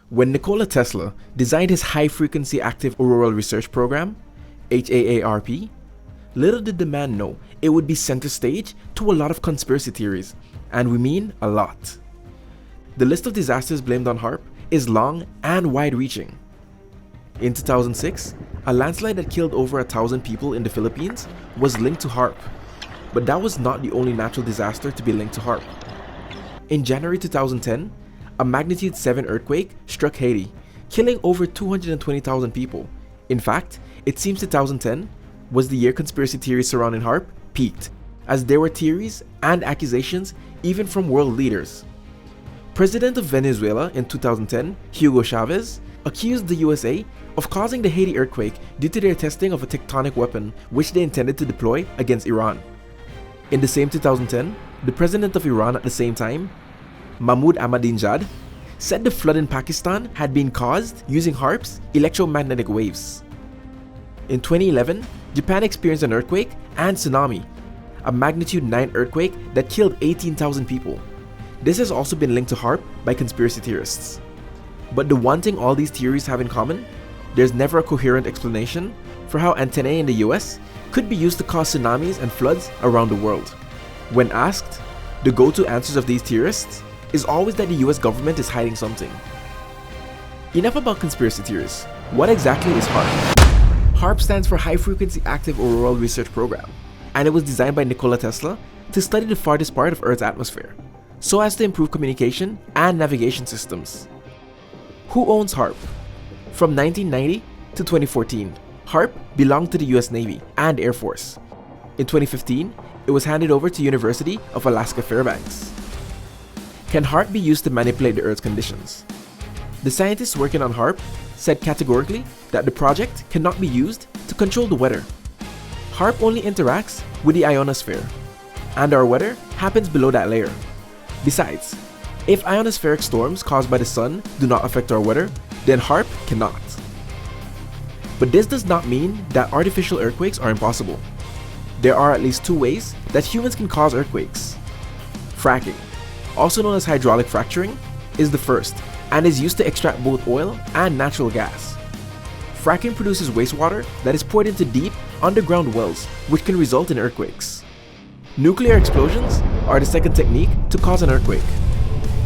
When Nikola Tesla designed his High-Frequency Active Auroral Research Program, HAARP, little did the man know it would be center stage to a lot of conspiracy theories, and we mean a lot. The list of disasters blamed on HAARP is long and wide-reaching. In 2006, a landslide that killed over 1,000 people in the Philippines was linked to HAARP, but that was not the only natural disaster to be linked to HAARP. In January 2010, a magnitude 7 earthquake struck Haiti, killing over 220,000 people. In fact, it seems 2010 was the year conspiracy theories surrounding HAARP peaked, as there were theories and accusations even from world leaders. President of Venezuela in 2010, Hugo Chavez, accused the USA of causing the Haiti earthquake due to their testing of a tectonic weapon which they intended to deploy against Iran. In the same 2010, the president of Iran at the same time, Mahmoud Ahmadinejad, said the flood in Pakistan had been caused using HAARP's electromagnetic waves. In 2011, Japan experienced an earthquake and tsunami, a magnitude 9 earthquake that killed 18,000 people. This has also been linked to HAARP by conspiracy theorists. But the one thing all these theories have in common, there's never a coherent explanation for how antennae in the US could be used to cause tsunamis and floods around the world. When asked, the go-to answers of these theorists is always that the US government is hiding something. Enough about conspiracy theories. What exactly is HAARP? HAARP stands for High Frequency Active Auroral Research Program, and it was designed by Nikola Tesla to study the farthest part of Earth's atmosphere, so as to improve communication and navigation systems. Who owns HAARP? From 1990 to 2014, HAARP belonged to the US Navy and Air Force. In 2015, it was handed over to University of Alaska Fairbanks. Can HAARP be used to manipulate the Earth's conditions? The scientists working on HAARP said categorically that the project cannot be used to control the weather. HAARP only interacts with the ionosphere, and our weather happens below that layer. Besides, if ionospheric storms caused by the sun do not affect our weather, then HAARP cannot. But this does not mean that artificial earthquakes are impossible. There are at least 2 ways that humans can cause earthquakes. Fracking, also known as hydraulic fracturing, is the first and is used to extract both oil and natural gas. Fracking produces wastewater that is poured into deep, underground wells, which can result in earthquakes. Nuclear explosions are the second technique to cause an earthquake.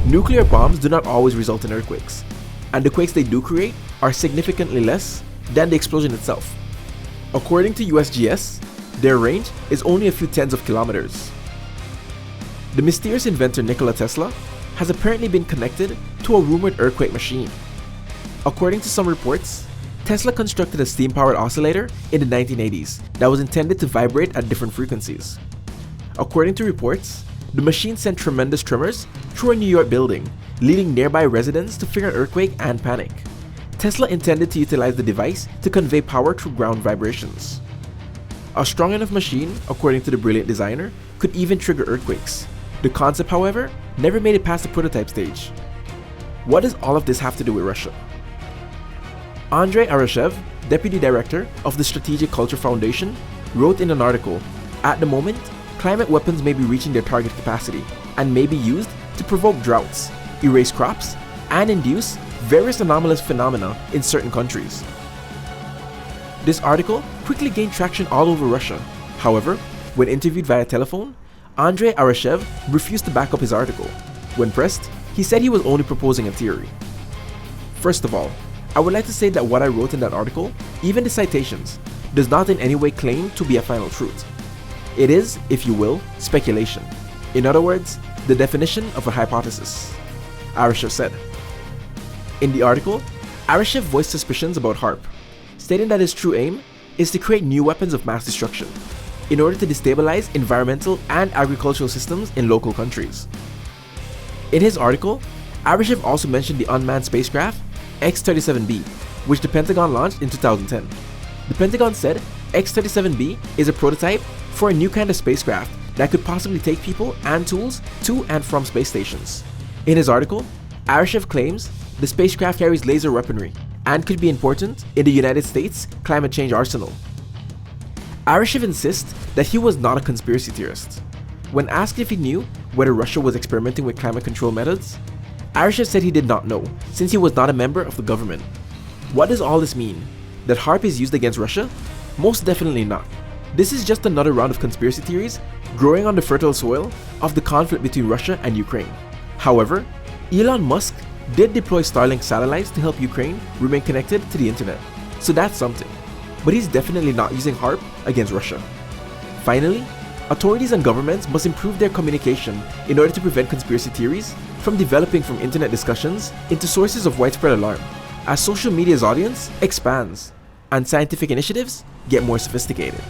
Nuclear bombs do not always result in earthquakes, and the quakes they do create are significantly less than the explosion itself. According to USGS, their range is only a few tens of kilometers. The mysterious inventor Nikola Tesla has apparently been connected to a rumored earthquake machine. According to some reports, Tesla constructed a steam-powered oscillator in the 1980s that was intended to vibrate at different frequencies. According to reports, the machine sent tremendous tremors through a New York building, leading nearby residents to fear an earthquake and panic. Tesla intended to utilize the device to convey power through ground vibrations. A strong enough machine, according to the brilliant designer, could even trigger earthquakes. The concept, however, never made it past the prototype stage. What does all of this have to do with Russia? Andrei Arashev, deputy director of the Strategic Culture Foundation, wrote in an article, "At the moment, climate weapons may be reaching their target capacity and may be used to provoke droughts, erase crops, and induce various anomalous phenomena in certain countries." This article quickly gained traction all over Russia. However, when interviewed via telephone, Andrei Arashev refused to back up his article. When pressed, he said he was only proposing a theory. First of all, I would like to say that what I wrote in that article, even the citations, does not in any way claim to be a final truth. It is, if you will, speculation. In other words, the definition of a hypothesis, Arashev said. In the article, Arashev voiced suspicions about HAARP, stating that its true aim is to create new weapons of mass destruction in order to destabilize environmental and agricultural systems in local countries. In his article, Arashev also mentioned the unmanned spacecraft X-37B, which the Pentagon launched in 2010. The Pentagon said X-37B is a prototype for a new kind of spacecraft that could possibly take people and tools to and from space stations. In his article, Arashev claims the spacecraft carries laser weaponry and could be important in the United States climate change arsenal. Arashev insists that he was not a conspiracy theorist. When asked if he knew whether Russia was experimenting with climate control methods, Arsha said he did not know, since he was not a member of the government. What does all this mean? That HAARP is used against Russia? Most definitely not. This is just another round of conspiracy theories growing on the fertile soil of the conflict between Russia and Ukraine. However, Elon Musk did deploy Starlink satellites to help Ukraine remain connected to the internet, so that's something. But he's definitely not using HAARP against Russia. Finally, authorities and governments must improve their communication in order to prevent conspiracy theories from developing from internet discussions into sources of widespread alarm, as social media's audience expands and scientific initiatives get more sophisticated.